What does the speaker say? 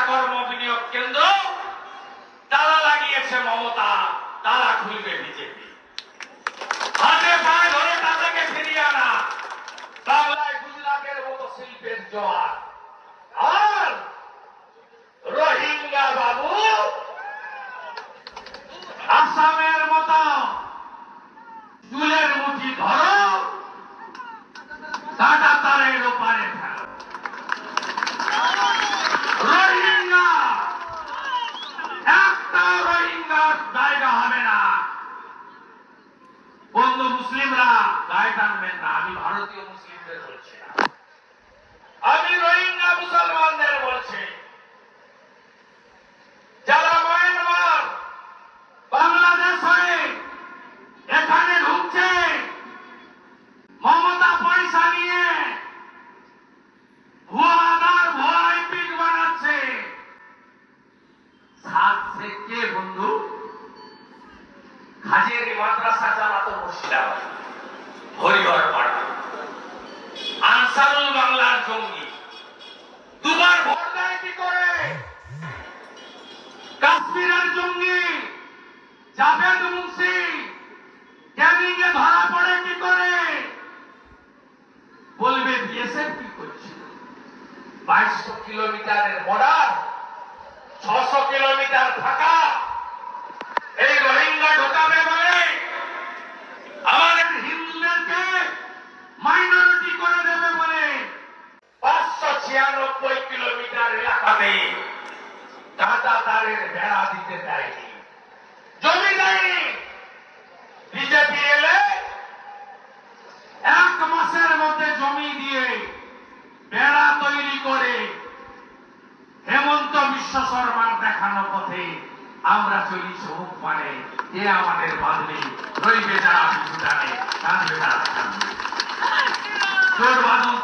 কর্ম বিনিয়োগ কেন্দ্র তালা লাগিয়েছে মমতা, তালা খুলবে বিজেপি। হাতে পায়ে ধরে তাদেরকে ফিরিয়ে আনা বাংলায় গুজরাটের মতো শিল্পের জোয়ার। আর রোহিঙ্গা বাবু আসামের মতো চুলের মুঠি ধরো, কাটা তারের ওপারে ফেলো। রোহিঙ্গা একটা রোহিঙ্গার জায়গা হবে না। বন্ধু মুসলিমরা গায়ে টানবেন না, আমি ভারতীয় মুসলিমদের বলছি না, আমি রোহিঙ্গা মুসলমানদের বলছি। যারা মায়ানমার বাংলাদেশ হয়ে এখানে ঢুকছে, মমতা পয়সা নিয়ে ভুয়া আধার ভুয়া এপিক বানাচ্ছে। সাত সে কে বন্ধু? হাজিরি মাদ্রাসা চালাতো মুর্শিদাবাদ, হরিহর পাড়া, আনসারুল বাংলার জঙ্গি। দুবার ভোট দেয় কি করে? কাশ্মীরের জঙ্গি জাভেদ মুন্সি ক্যানিংয়ে ধরা পড়ে কি করে? বলবে বিএসএফ কি করছিল? 2200 কিলোমিটারের বর্ডার, 600 কিলোমিটার ফাঁকা, এই রোহিঙ্গা ঢোকাবে বলে আমাদের হিন্দুদেরকে মাইনরিটি করে দেবে বলে 596 কিলোমিটার এলাকাতে কাঁটা তারের বেড়া দিতে দেয়নি, জমি দেয়নি। বিজেপি এলে 1 মাসের মধ্যে জমি দিয়ে বেড়া তৈরি করে হেমন্ত বিশ্ব শর্মার দেখানো পথে আমরা চলি। সবুজ মানে এ আমাদের বাঁধবে, রইবে যারা কিছু জানে, কাঁদবে যারা কাঁদবে। জোর বাঁধন